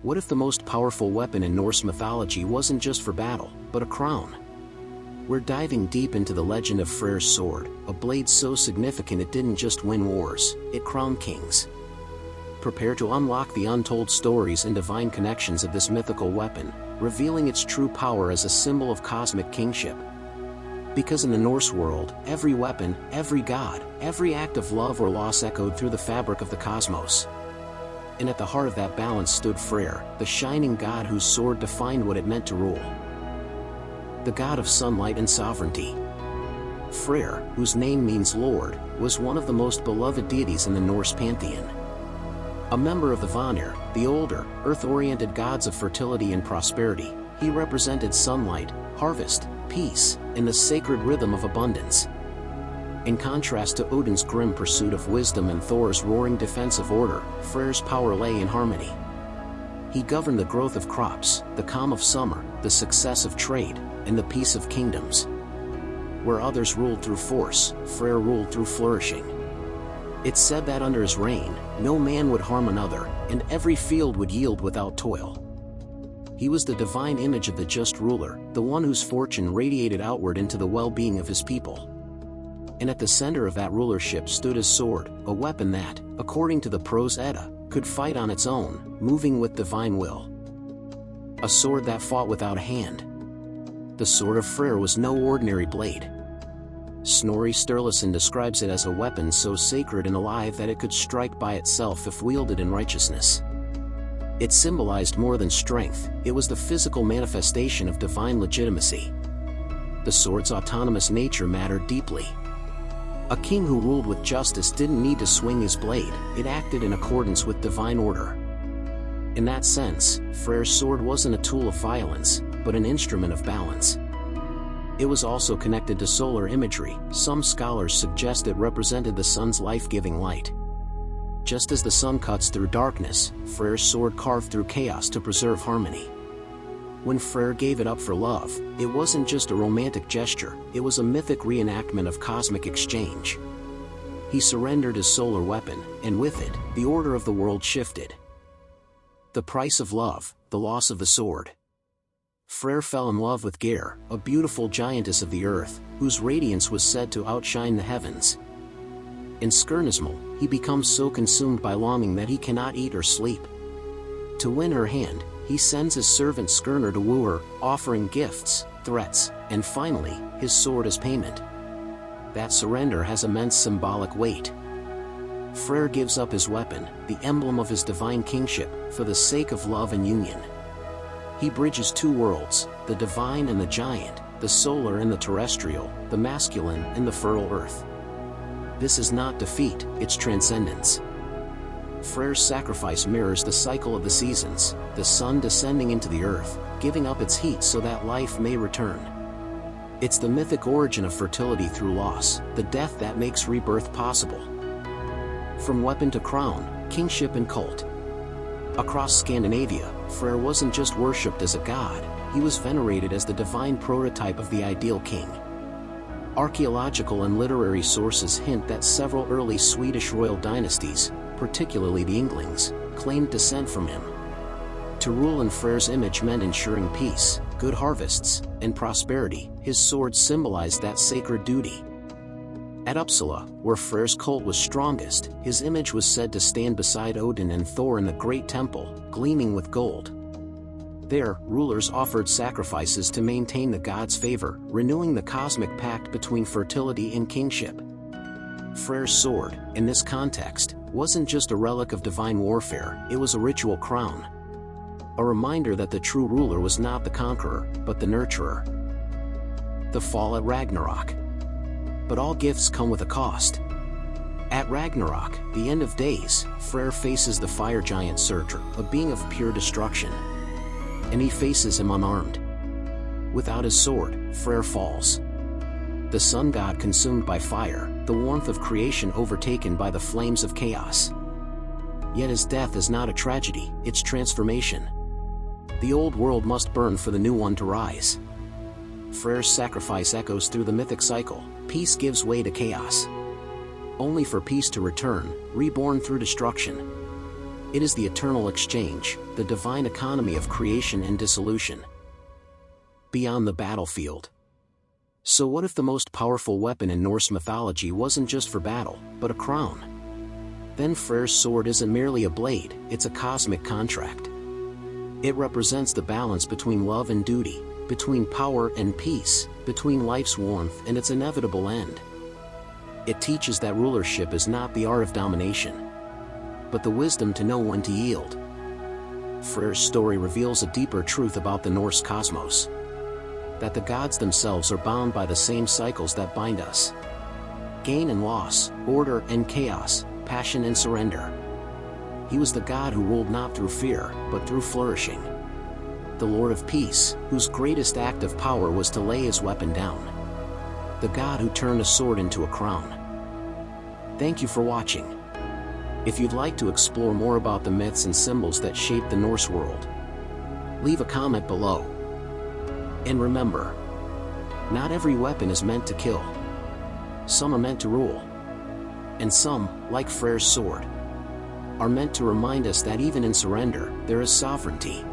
What if the most powerful weapon in Norse mythology wasn't just for battle, but a crown? We're diving deep into the legend of Freyr's sword, a blade so significant it didn't just win wars, it crowned kings. Prepare to unlock the untold stories and divine connections of this mythical weapon, revealing its true power as a symbol of cosmic kingship. Because in the Norse world, every weapon, every god, every act of love or loss echoed through the fabric of the cosmos. And at the heart of that balance stood Freyr, the shining god whose sword defined what it meant to rule. The god of sunlight and sovereignty. Freyr, whose name means Lord, was one of the most beloved deities in the Norse pantheon. A member of the Vanir, the older, earth-oriented gods of fertility and prosperity, he represented sunlight, harvest, peace, and the sacred rhythm of abundance. In contrast to Odin's grim pursuit of wisdom and Thor's roaring defense of order, Freyr's power lay in harmony. He governed the growth of crops, the calm of summer, the success of trade, and the peace of kingdoms. Where others ruled through force, Freyr ruled through flourishing. It's said that under his reign, no man would harm another, and every field would yield without toil. He was the divine image of the just ruler, the one whose fortune radiated outward into the well-being of his people. And at the center of that rulership stood his sword, a weapon that, according to the Prose Edda, could fight on its own, moving with divine will. A sword that fought without a hand. The sword of Freyr was no ordinary blade. Snorri Sturluson describes it as a weapon so sacred and alive that it could strike by itself if wielded in righteousness. It symbolized more than strength, it was the physical manifestation of divine legitimacy. The sword's autonomous nature mattered deeply. A king who ruled with justice didn't need to swing his blade, it acted in accordance with divine order. In that sense, Freyr's sword wasn't a tool of violence, but an instrument of balance. It was also connected to solar imagery. Some scholars suggest it represented the sun's life-giving light. Just as the sun cuts through darkness, Freyr's sword carved through chaos to preserve harmony. When Freyr gave it up for love, it wasn't just a romantic gesture, it was a mythic reenactment of cosmic exchange. He surrendered his solar weapon, and with it, the order of the world shifted. The price of love, the loss of the sword. Freyr fell in love with Geir, a beautiful giantess of the earth, whose radiance was said to outshine the heavens. In Skirnismal, he becomes so consumed by longing that he cannot eat or sleep. To win her hand, he sends his servant Skirnir to woo her, offering gifts, threats, and finally, his sword as payment. That surrender has immense symbolic weight. Freyr gives up his weapon, the emblem of his divine kingship, for the sake of love and union. He bridges two worlds, the divine and the giant, the solar and the terrestrial, the masculine and the fertile earth. This is not defeat, it's transcendence. Freyr's sacrifice mirrors the cycle of the seasons, the sun descending into the earth, giving up its heat so that life may return. It's the mythic origin of fertility through loss, the death that makes rebirth possible. From weapon to crown, kingship and cult. Across Scandinavia, Freyr wasn't just worshipped as a god, he was venerated as the divine prototype of the ideal king. Archaeological and literary sources hint that several early Swedish royal dynasties, particularly the Inglings, claimed descent from him. To rule in Freyr's image meant ensuring peace, good harvests, and prosperity. His sword symbolized that sacred duty. At Uppsala, where Freyr's cult was strongest, his image was said to stand beside Odin and Thor in the great temple, gleaming with gold. There, rulers offered sacrifices to maintain the god's favor, renewing the cosmic pact between fertility and kingship. Freyr's sword, in this context, wasn't just a relic of divine warfare, it was a ritual crown. A reminder that the true ruler was not the conqueror, but the nurturer. The fall at Ragnarok. But all gifts come with a cost. At Ragnarok, the end of days, Freyr faces the fire giant Surtur, a being of pure destruction. And he faces him unarmed. Without his sword, Freyr falls. The sun god consumed by fire, the warmth of creation overtaken by the flames of chaos. Yet his death is not a tragedy, it's transformation. The old world must burn for the new one to rise. Freyr's sacrifice echoes through the mythic cycle. Peace gives way to chaos. Only for peace to return, reborn through destruction. It is the eternal exchange, the divine economy of creation and dissolution. Beyond the battlefield. So what if the most powerful weapon in Norse mythology wasn't just for battle, but a crown? Then Freyr's sword isn't merely a blade, it's a cosmic contract. It represents the balance between love and duty, between power and peace, between life's warmth and its inevitable end. It teaches that rulership is not the art of domination, but the wisdom to know when to yield. Freyr's story reveals a deeper truth about the Norse cosmos. That the gods themselves are bound by the same cycles that bind us. Gain and loss, order and chaos, passion and surrender. He was the God who ruled not through fear, but through flourishing. The Lord of Peace, whose greatest act of power was to lay his weapon down. The God who turned a sword into a crown. Thank you for watching. If you'd like to explore more about the myths and symbols that shape the Norse world, leave a comment below. And remember, not every weapon is meant to kill. Some are meant to rule. And some, like Freyr's sword, are meant to remind us that even in surrender, there is sovereignty.